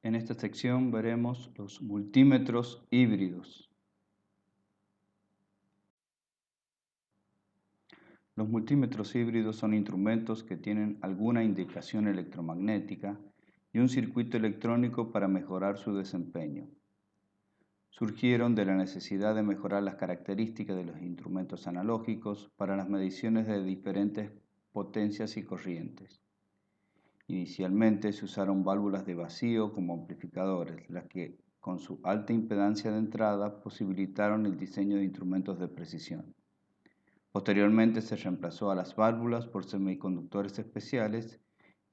En esta sección veremos los multímetros híbridos. Los multímetros híbridos son instrumentos que tienen alguna indicación electromagnética y un circuito electrónico para mejorar su desempeño. Surgieron de la necesidad de mejorar las características de los instrumentos analógicos para las mediciones de diferentes potencias y corrientes. Inicialmente se usaron válvulas de vacío como amplificadores, las que, con su alta impedancia de entrada, posibilitaron el diseño de instrumentos de precisión. Posteriormente se reemplazó a las válvulas por semiconductores especiales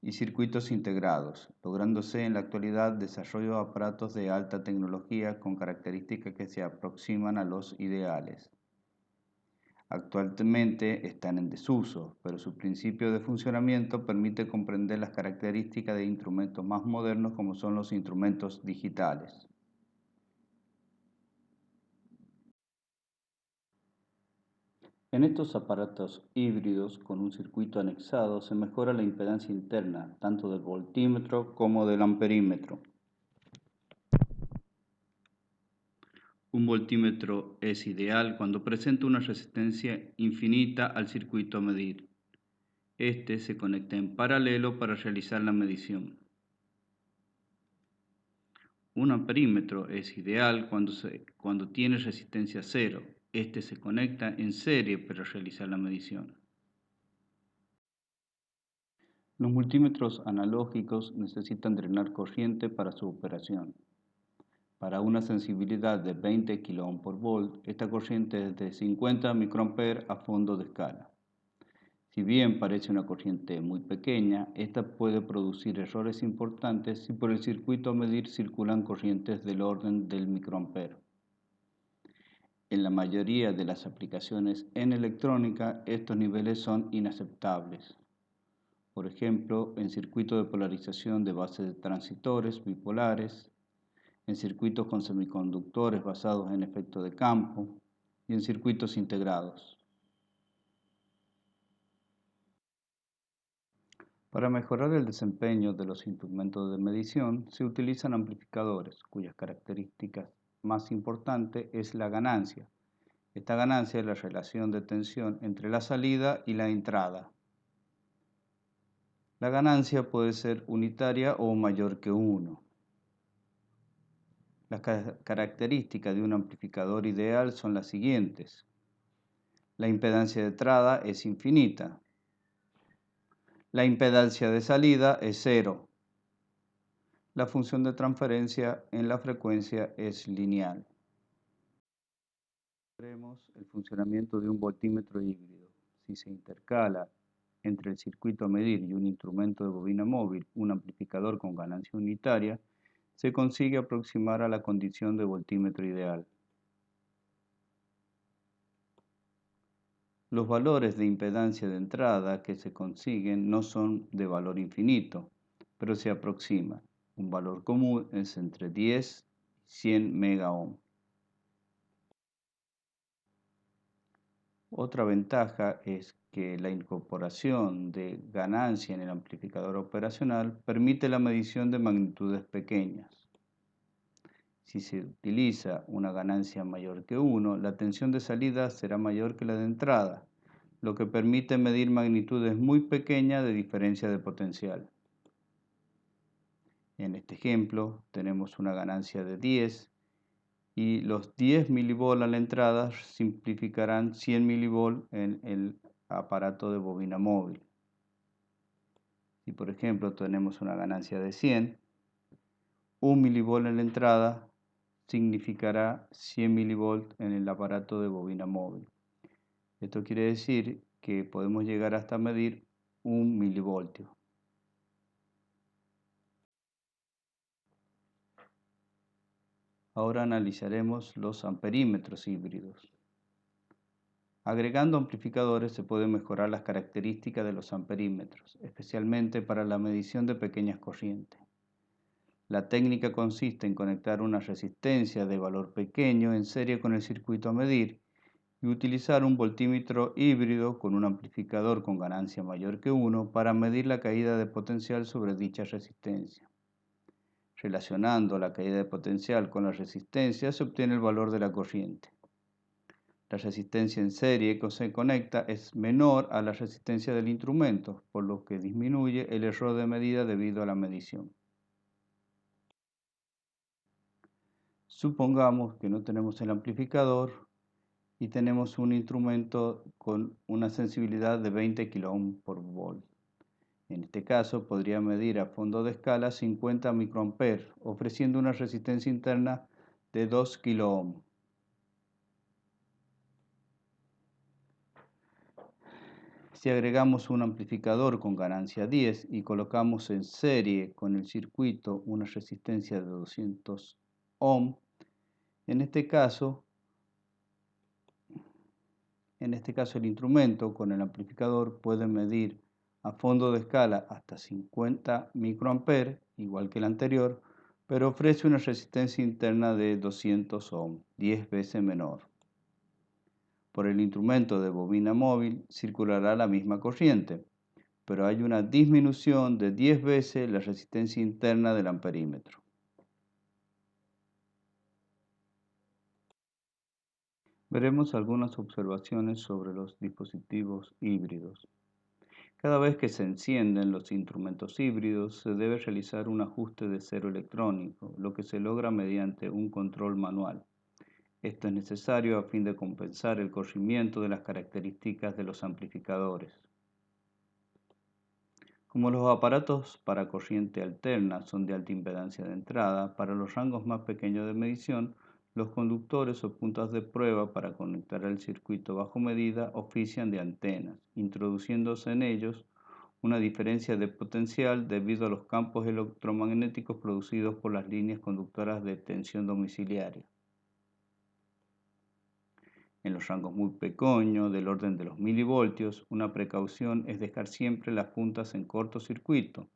y circuitos integrados, lográndose en la actualidad desarrollo de aparatos de alta tecnología con características que se aproximan a los ideales. Actualmente están en desuso, pero su principio de funcionamiento permite comprender las características de instrumentos más modernos como son los instrumentos digitales. En estos aparatos híbridos con un circuito anexado se mejora la impedancia interna, tanto del voltímetro como del amperímetro. Un voltímetro es ideal cuando presenta una resistencia infinita al circuito a medir. Este se conecta en paralelo para realizar la medición. Un amperímetro es ideal cuando tiene resistencia cero. Este se conecta en serie para realizar la medición. Los multímetros analógicos necesitan drenar corriente para su operación. Para una sensibilidad de 20 kΩ por volt, esta corriente es de 50 microamperes a fondo de escala. Si bien parece una corriente muy pequeña, esta puede producir errores importantes si por el circuito a medir circulan corrientes del orden del microampere. En la mayoría de las aplicaciones en electrónica, estos niveles son inaceptables. Por ejemplo, en circuitos de polarización de base de transistores bipolares, en circuitos con semiconductores basados en efecto de campo y en circuitos integrados. Para mejorar el desempeño de los instrumentos de medición se utilizan amplificadores, cuyas características más importante es la ganancia. Esta ganancia es la relación de tensión entre la salida y la entrada. La ganancia puede ser unitaria o mayor que 1. Las características de un amplificador ideal son las siguientes. La impedancia de entrada es infinita. La impedancia de salida es cero. La función de transferencia en la frecuencia es lineal. Veremos el funcionamiento de un voltímetro híbrido. Si se intercala entre el circuito a medir y un instrumento de bobina móvil, un amplificador con ganancia unitaria, se consigue aproximar a la condición de voltímetro ideal. Los valores de impedancia de entrada que se consiguen no son de valor infinito, pero se aproximan. Un valor común es entre 10 y 100 megaohm. Otra ventaja es que la incorporación de ganancia en el amplificador operacional permite la medición de magnitudes pequeñas. Si se utiliza una ganancia mayor que 1, la tensión de salida será mayor que la de entrada, lo que permite medir magnitudes muy pequeñas de diferencia de potencial. En este ejemplo tenemos una ganancia de 10 y los 10 mV a la entrada simplificarán 100 mV en el aparato de bobina móvil. Si por ejemplo tenemos una ganancia de 100, 1 mV en la entrada significará 100 mV en el aparato de bobina móvil. Esto quiere decir que podemos llegar hasta medir 1 milivoltio. Ahora analizaremos los amperímetros híbridos. Agregando amplificadores se pueden mejorar las características de los amperímetros, especialmente para la medición de pequeñas corrientes. La técnica consiste en conectar una resistencia de valor pequeño en serie con el circuito a medir y utilizar un voltímetro híbrido con un amplificador con ganancia mayor que 1 para medir la caída de potencial sobre dicha resistencia. Relacionando la caída de potencial con la resistencia se obtiene el valor de la corriente. La resistencia en serie que se conecta es menor a la resistencia del instrumento, por lo que disminuye el error de medida debido a la medición. Supongamos que no tenemos el amplificador y tenemos un instrumento con una sensibilidad de 20 kΩ por volt. En este caso, podría medir a fondo de escala 50 microamperes, ofreciendo una resistencia interna de 2 kΩ. Si agregamos un amplificador con ganancia 10 y colocamos en serie con el circuito una resistencia de 200 ohm, en este caso el instrumento con el amplificador puede medir a fondo de escala hasta 50 microamperes, igual que el anterior, pero ofrece una resistencia interna de 200 ohm, 10 veces menor. Por el instrumento de bobina móvil circulará la misma corriente, pero hay una disminución de 10 veces la resistencia interna del amperímetro. Veremos algunas observaciones sobre los dispositivos híbridos. Cada vez que se encienden los instrumentos híbridos, se debe realizar un ajuste de cero electrónico, lo que se logra mediante un control manual. Esto es necesario a fin de compensar el corrimiento de las características de los amplificadores. Como los aparatos para corriente alterna son de alta impedancia de entrada, para los rangos más pequeños de medición, los conductores o puntas de prueba para conectar al circuito bajo medida ofician de antenas, introduciéndose en ellos una diferencia de potencial debido a los campos electromagnéticos producidos por las líneas conductoras de tensión domiciliaria. En los rangos muy pequeños, del orden de los milivoltios, una precaución es dejar siempre las puntas en cortocircuito,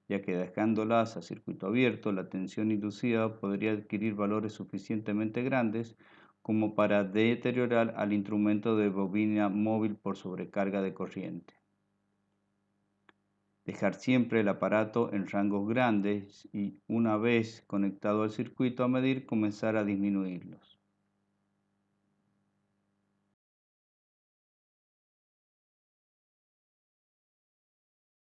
ya que dejándolas a circuito abierto, la tensión inducida podría adquirir valores suficientemente grandes como para deteriorar al instrumento de bobina móvil por sobrecarga de corriente. Dejar siempre el aparato en rangos grandes y, una vez conectado al circuito a medir, comenzar a disminuirlos.